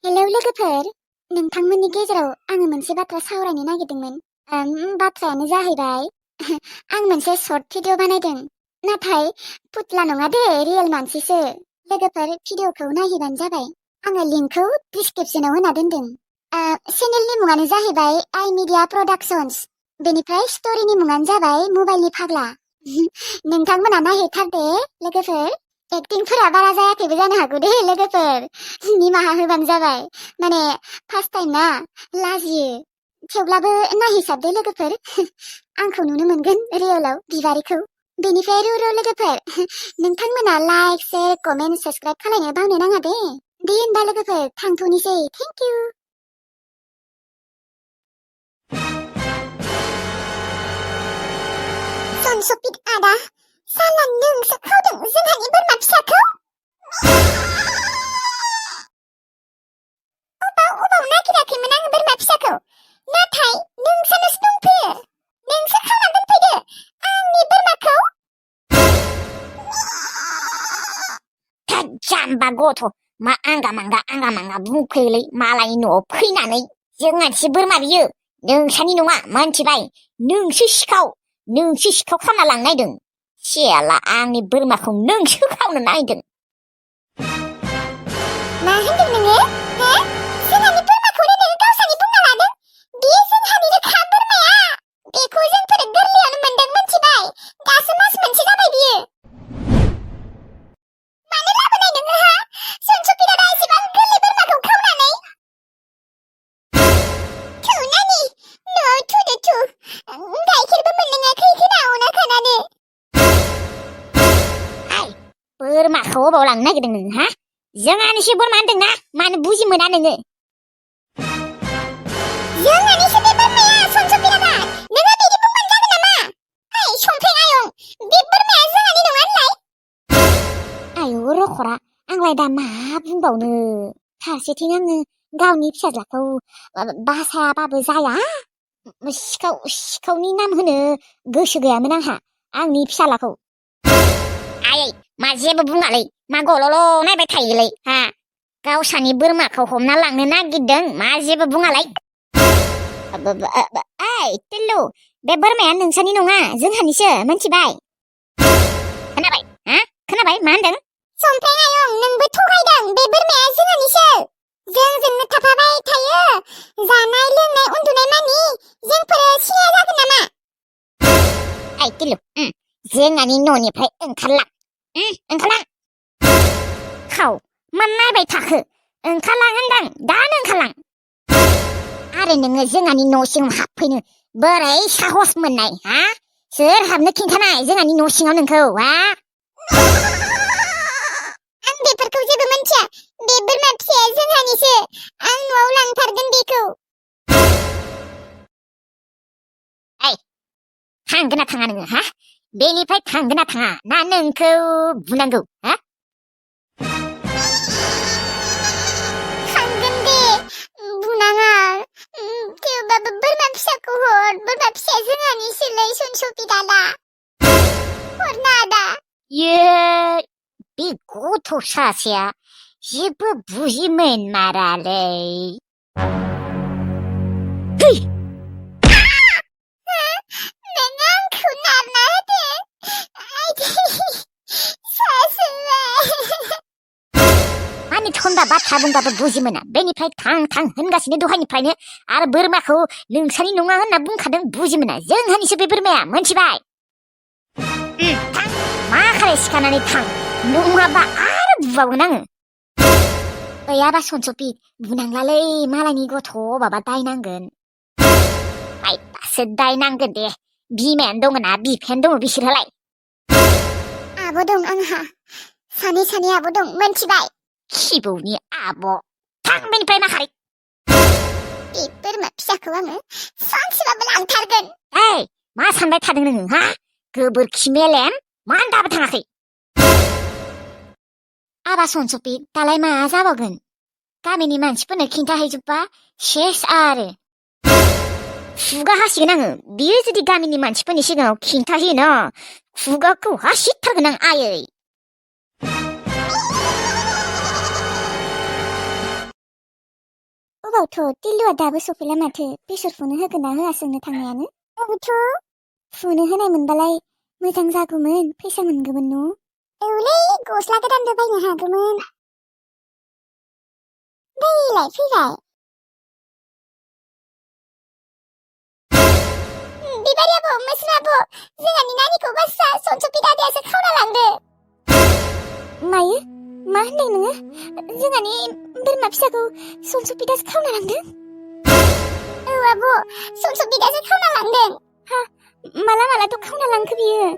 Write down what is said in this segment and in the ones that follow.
Hello लोगोफोर, नोंथांमोननि गेजेराव आङो मोनसे बाथ्रा सावरायनो नागिरदोंमोन। बाथ्रायानो जाहैबाय आं मोनसे शर्ट भिडिअ बानायदों। नाथाय फुटला नङा दे, रियेल मानसिसो। लोगोफोर भिडिअखौ नायहैबानो जाबाय। आङो लिंकखौ डिसक्रिपसनाव होना दोनदों। चेनेलनि मुङानो जाहैबाय आइ मिडिया प्रडाक्शन्स। बेनिफ्राय स्ट'रिनि मुङानो जाबाय मबाइलनि फाग्ला। नोंथांमोना नायहैथार दे लोगोफोर। एक्टिंफोरा बारा जायाखैबो जानो हागौ दे लोगोफोर, निमाहा होबानो जाबाय। माने फार्स्ट टाइम ना, लाजियो। थेवब्लाबो नायहैसाब दे लोगोफोर। आंखौ नुनो मोनगोन रियेलाव बिबारिखौ। बेनिफ्राय रु लोगोफोर, नोंथांमोना लाइक शेयार कमेन्ट साबस्क्राइब खालायनो बावनो नाङा दे। दे होनबा लोगोफोर थांथ'नोसै, थेंक इउ। सनसपित आदा, साला नोंसो खावदों जोंहानि बोरमा फिसाखौ? अबाव नागिराखैमोन आङो बोरमा फिसाखौ, नाथाय नोंसानोसो दंफैयो। नोंसो खावना दोनफैदो आंनि बोरमाखौ। जाम्बा गथ', मा आंगा मांगा बुंफैयोलै मालायनि न'आव फैनानै। जोंहानिसो बोरमा बियो, नोंसानि नङा मोनथिबाय। नोंसो सिखाव खालामना लांनो नायदों। सियाला आंनि बोरमाखौ नोंसो खावनो नायदों। मा होनदों नोङो? हो? जोंहानि बोरमाखौनो नोङो गावसानि बुंना लादों? बियो जोंहानिनोखा बोरमाया। बेखौ जोंफोर गोरलैयावनो मोनदों मोनथिबाय। दासो मास मोनसे जाबाय बियो। मानो लाबोनाय नोङो हा? सनसपिता दा एसेबां गोरलै बोरमाखौ खावनानै? थु नानि, न'आव थुदो थु। गाइखेरबो मोनलोङाखै खोना अना खानानै। बोरमाखौ अबाव लांनो नागिरदों नों हा? जोंहानिसो बोरमा होनदोंना, मानो बुजि मोना नोङो? जोंहानिसो बे बोरमाया सनसपिता दा। नोङो बिदि बुंबानो जागोन नामा? ओइ संफ्रें आयं, बे बोरमाया जोंहानि नङा होनलाय? आयौ रखरा, आंलाय दा मा बुंबावनो। फारसेथिं आङो गावनि फिसाज्लाखौ बासायाबाबो जाया। सिखावनि नाम होनो गोसो गैयामोन आंहा आंनि फिसालाखौ। आयै, मा जेबो बुङालै, मा गल'ल' नायबाय थायोलै हा? गावसानि बोरमाखौ हमना लांनो नागिरदों, मा जेबो बुङालै। ओइ टिल्लु, बे बोरमाया नोंसानि नङा, जोंहानिसो मोनथिबाय। खोनाबाय हा? खोनाबाय मा होनदों? संफ्रें आयं, नोंबो थगायदों। बे बोरमाया जोंहानिसो। जोंजोंनो थाफाबाय थायो, जानाय लोंनाय उन्दुनाय मानि। जोंफोरो सिनाया जागोन नामा? ओइ टिल्लु, जोंहानि न'निफ्राय ओंखारलां। ओंखारलां। खाव, मा नायबाय थाखो? ओंखारलां होनदों, दानो ओंखारलां। आरो नोङो जोंहानि न' सिङाव हाबफैनो बोरै साहस मोननाय हा? सोर हाबनो खिन्थानाय जोंहानि न' सिङाव नोंखौ हा? आं बेफोरखौ जेबो मिन्थिया। बे बोरमा फिसाया जोंहानिसो। आं न'आव लांथारगोन बेखौ। ओइ, थांगोन ना थाङा नोङो हा? बेनिफ्राय थांगोन ना थाङा, ना नोंखौ बुनांगौ हा? थांगोन दे, बुनाङा। थेवबाबो बोरमा फिसाखौ हर। बोरमा फिसाया जोंहानिसोलै सनसपिता दा। हरना आदा। बे गथ' सासेया जेबो बुजिमोनमारालै। नोङो आंखौ नारना होदो। मानि थन्दा बाथ्रा बुंबाबो बुजि मोना। बेनिफ्राय थां होनगासिनो दहायनिफ्रायनो, आरो बोरमाखौ नोंसानि नङा होनना बुंखादों, बुजि मोना। जोंहानिसो बे बोरमाया, मोनथिबाय? थां, मा खालाय सिखारनानै थां, नङाबा आरो बुबावगोन आङो। ओयाबा सनसपि, बुनांलालै, मालायनि गथ' बाबा दायनांगोन। आइबासो दायनांगोन दे, बिमायानो दङ ना बिफायानो दङ बिसोरहालाय? आब' दं आंहा, सानै आब' दं, मोनथिबाय? खिबौनि आब', थां बेनिफ्राय माखारै। बे बोरमा फिसाखौ आङो सानसेबाबो लांथारगोन। ओइ, मा सानबाय थादों नोङो हा? गोबोरखि मेलेम, मानो दाबो थाङाखै? आबा सनसपि, दालाय मा जाबावगोन? गामिनि मानसिफोरनो खिन्थाहैजोबबा सेस आरो। खुगा हासिगोन आङो। बियो जुदि गामिनि मानसिफोरनि सिगाङाव खिन्थाहैयो ना, खुगाखौ हासिथारगोन आं आयै। अबावथ' टिल्लुआ दाबो सफैला माथो बेसर फुनो होगोन ना होआ सोंनो थांनायानो औथ' फुनो होनाय मोनबालाय मोजां जागौमोन फैसा मोनगौमोन न' औलै गस्ला गोदानबो बायनो हागौमोन बैलाय फैबाय बिबारि आबौ मोस्रो आबौ जोंहानि नानिखौ बासा सनसुपि दादायासो खावना लांदो मायो मा होनदों नोङो जोंहानि बोरमा फिसाखौ सनसुपि दासो खावना लांदों औ आबौ सनसुपि दासो खावना लांदों हा मालाथ' खावना लांखो बियो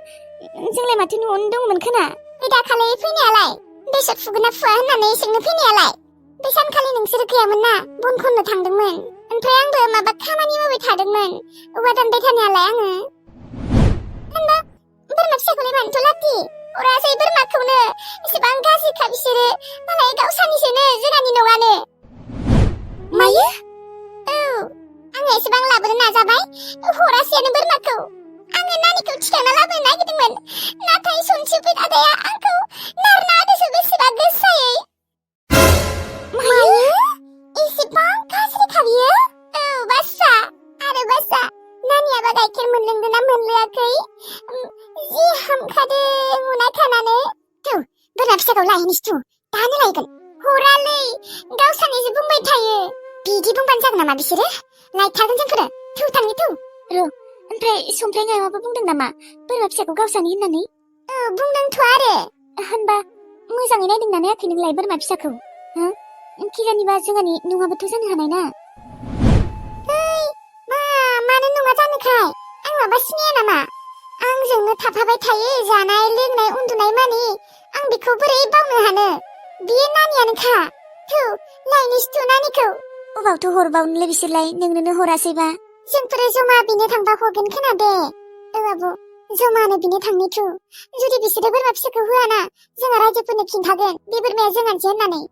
जोंलाय माथो न'आवनो दंमोन खोना बे दाखालि फैनायालाय बेसर फुगोन ना फुवा होननानै सोंनो फैनायालाय बे सानखालि नोंसोर गैयामोन ना बन खननो थांदोंमोन ओमफ्राय आंबो माबा खामानि मावबाय थादोंमोन औवा दानबाय थानायालाय आङो होनबा बोरमा फिसाखौलाय मानोथ' लाखि अरासै बोरमाखौनो एसेबां गाज्रिखा बिसोरो मालाय गावसानिसोनो जोंहानि नङानो मायो औ आङो एसेबां लाबोनो नाजाबाय हरासैयानो बोरमाखौ आङो नानिखौ थिखांना लाबोनो नागिरदोंमोन नाथाय सनसुपि दादाया आंखौ नारना होदोसो बेसेबा गोसायै मायो एसेबां गाज्रिखा बियो औ बासा आरो बासा नानियाबा गाइखेर मोनलोंदों ना मोनलोङाखै जि हामखादों उना खानानै थौ बोरमा फिसाखौ लायनोसै थौ दानो लायगोन हरालै गावसानिसो बुंबाय थायो बिदि बुंबानो जागोन नामा बिसोरो लायथारगोन जोंफोरो थौ थांनि थौ र' ओमफ्राय समफ्राय माबा बुंदों नामा बोरमा फिसाखौ गावसानि होननानै बुंदोंथ' आरो होनबा मोजाङै नायदोंना नायाखै नोंलाय बोरमा फिसाखौ हो खिजानिबा जोंहानि नङाबोथ' जानो हानाय ना मानो नङा जानोखाय आं माबा सिनाया नामा आंजोंनो थाफाबाय थायो जानाय लोंनाय उन्दुनाय मानि आं बेखौ बोरै बावनो हानो बियो नानियानोखा थौ लायनोसै नानिखौ अबावथ' हरबावनोलै बिसोरलाय नोंनोनो हरासैबा जोंफोरो जमा बिनो थांबा हरगोन खोना दे औ आबौ जमानो बिनो थांनि थौ जुदि बिसोरो बोरमा फिसाखौ होआना जोंहा रायजोफोरनो खिन्थागोन बे बोरमाया जोंहानिसो होननानै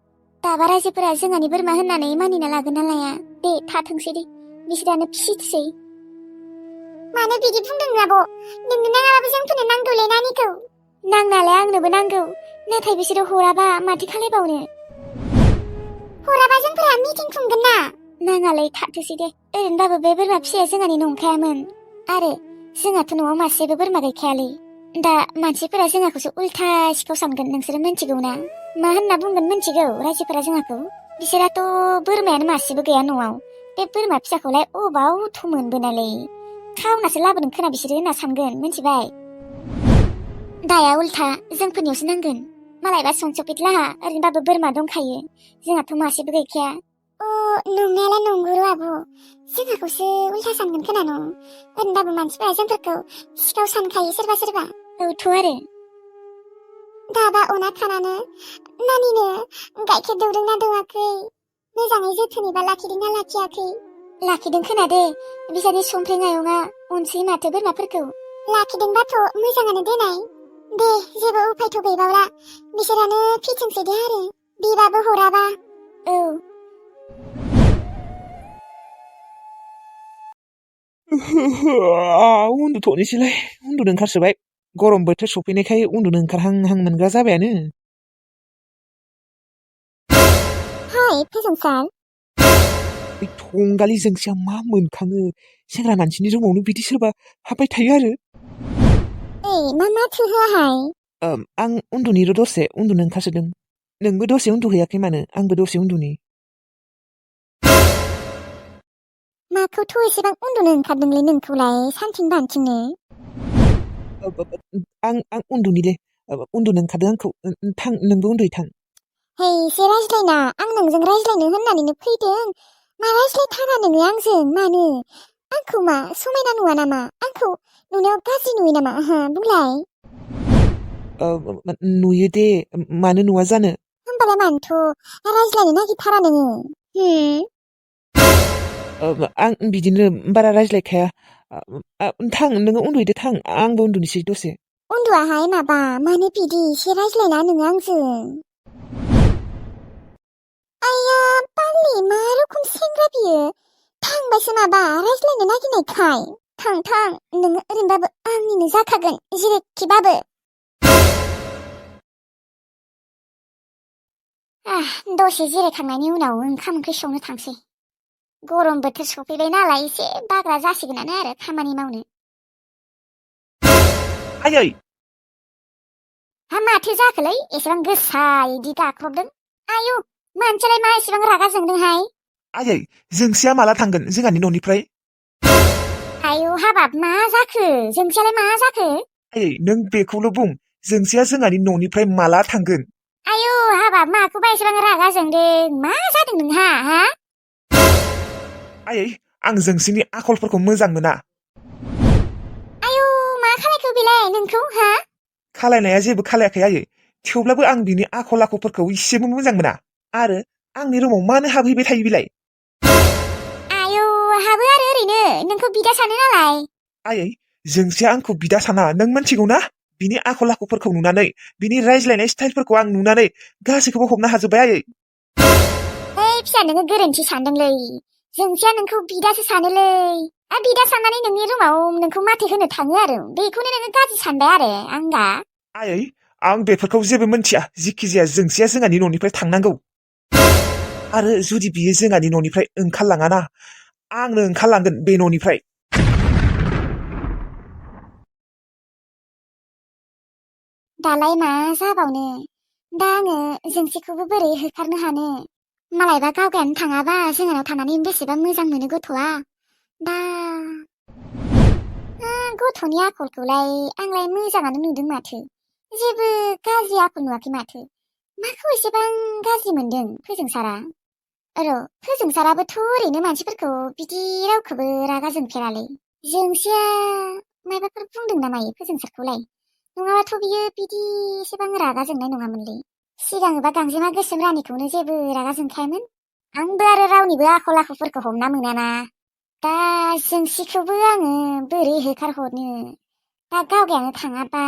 दाबा रायजोफोरा जोंहानि बोरमा होननानै मानिना लागोन ना लाया दे थाथोंसै दे बिसोरानो फिसिथोसै मानो बिदि बुंदों आब' नोंनो नाङाबाबो जोंफोरनो नांगौलै नानिखौ नांनायालाय आंनोबो नांगौ नाथाय बिसोरो हराबा माथो खालायबावनो हराबा जोंफोरा मिटिं खुंगोन ना नाङालै थाथोसै दे ओरैनोबाबो बे बोरमा फिसाया जोंहानि नंखायामोन आरो जोंहाथ' न'आव मासेबो बोरमा गैखायालै दा मानसिफोरा जोंहाखौसो उल्था सिखाव सानगोन नोंसोरो मिन्थिगौ ना मा होनना बुंगोन मिन्थिगौ रायजोफोरा जोंहाखौ बिसोराथ' बोरमायानो मासेबो गैया न'आव बे बोरमा फिसाखौलाय अबावथ' मोनबोनालै खावनासो लाबोदों खोना बिसोरो होनना सानगोन मिन्थिबाय दाया उल्था जोंफोरनियावसो नांगोन मालायबा सनसुपित लाहा ओरैनोबाबो बोरमा दंखायो जोंहाथ' मासेबो गैखाया नंनायालाय नंगौ आब' जोंहाखौसो उल्था सानगोन खोना न' ओरैनोबाबो मानसिफोरा जोंफोरखौ सिखाव सानखायो सोरबा सोरबा औथ' आरो दाबा अना खानानो नानिनो गाइखेर दौदोंना दौवाखै मोजाङै जोथोनैबा लाखिदोंना लाखियाखै लाखिदों खोना दे बिसानि समफ्रें आयंआ अनसै माथो बोरमाफोरखौ लाखिदोंबाथ' मोजाङानो देनाय दे जेबो उफायथ' गैबावला बिसोरानो फिथिंसै दे आरो बिबाबो हराबा औ उन्दुथ'नोसैलाय उन्दुनो ओंखारसोबाय गरम बोथोर सफैनायखाय उन्दुनो ओंखारहांहां मोनग्रा जाबायानो हाय फेसन सार बे थंगालि जोंसिया मा मोनखाङो सेंग्रा मानसिनि रुमावनो बिदि सोरबा हाबबाय थायो आरो मा माथो होआहाय आं उन्दुनिर' दसे उन्दुनो ओंखारसोदों नोंबो दसे उन्दुहैयाखै मानो आंबो दसे उन्दुनि माखौथ' एसेबां उन्दुनो ओंखारदोंलै नोंखौलाय सानथिं बानथिंनो आं उन्दुनिले उन्दुनो ओंखारदों आंखौ थां नोंबो उन्दुयै थां हे एसे रायज्लायना आं नोंजों रायज्लायनो होननानैनो फैदों मा रायज्लायथारा नोङो आंजों मानो आंखौ मा समायना नुवा नामा आंखौ नुनायाव गाज्रि नुयो नामा बुंलाय नुयो दे मानो नुवा जानो होमबालाय मानोथ' रायज्लायनो नागिरथारा नोङो आं बिदिनो बारा रायज्लायखाया थां नोङो उन्दुहैदो थां आंबो उन्दुनोसै दसे उन्दुआहाय माबा मानो बिदि एसे रायज्लायना नोङो आंजों आया बालि मा रोखोम सेंग्रा बियो थांबायसो माबा रायज्लायनो नागिरनायखाय थां नोङो ओरैनोबाबो आंनिनो जाखागोन जेरैखिबाबो दसे जिरायखांनायनि उनाव ओंखाम ओंख्रि संनो थांसै गरम बोथोर सफैबाय नालाय एसे बाग्रा जासिगोनानो आरो खामानि मावनो। आयै हा माथो जाखोलै एसेबां गोसायै इदि गाख्रबदों? आयु मानसियालाय मा एसेबां रागा जोंदोंहाय? आयै जोंसिया माला थांगोन जोंहानि न'निफ्राय? आयु हाबाब मा जाखो? जोंसियालाय मा जाखो? आयै नों बेखौल' बुं जोंसिया जोंहानि न'निफ्राय माला थांगोन? आयु हाबाब माखौबा एसेबां रागा जोंदों? मा जादों नोंहा हा? आयै आं जोंसिनि आखलफोरखौ मोजां मोना। आयु मा खालायखो बेलाय नोंखौ हा? खालायनाया जेबो खालायाखै आयै थेवब्लाबो आं बिनि आखल आखुफोरखौ इसेबो मोजां मोना। आरो आंनि रुमाव मानो हाबहैबाय थायो बिलाय? आयु हाबो आरो ओरैनो नोंखौ बिदा सानो नालाय। आयै जोंसिया आंखौ बिदा साना नों मिथिगौ ना? बिनि आखल आखुफोरखौ नुनानै बिनि रायज्लायनाय स्टाइलफोरखौ आं नुनानै गासैखौबो हमनो हाजोब्बाय आयै। ओइ फिसा नोङो गोरोन्थि सानदोंलै। जोंसिया नोंखौ बिदासो सानोलै। बिदा साननानै नोंनि रुमाव नोंखौ माथो होनो थाङो आरो बेखौनो नोङो गाज्रि सानबाय आरो आंगा। आयै आं बेफोरखौ जेबो मिन्थिया जिखिजाया जोंसिया जोंहानि न'निफ्राय थांनांगौ। आरो जुदि बियो जोंहानि न'निफ्राय ओंखारलाङाना आंनो ओंखारलांगोन बे न'निफ्राय। दालाय मा जाबावनो? दा आङो जोंसिखौबो बोरै होखारनो हानो? मालायबा गावगायानो थाङाबा जोंहानाव थानानै बेसेबा मोजां मोनो गथ'आ। दा गथ'नि आखलखौलाय आंलाय मोजाङानो नुदों माथो। जेबो गाज्रि आखल नुवाखै माथो। माखौ एसेबां गाज्रि मोनदों फोजोंसारा? फोजोंसाराबोथ' ओरैनो मानसिफोरखौ बिदि रावखौबो रागा जोंफेरालै। जोंसिया मायबाफोर बुंदों ना मायो फोजोंसारखौलाय? नङाबाथ' बियो बिदि एसेबां रागा जोंनाय नङामोनलै। सिगाङोबा गांजेमा गोसोम रानिखौनो जेबो रागा जोंखायामोन। आंबो आरो रावनिबो आखल आखुफोरखौ हमना मोनाना। दा जोंसिखौबो आङो बोरै होखारहरनो? दा गावगायानो थाङाबा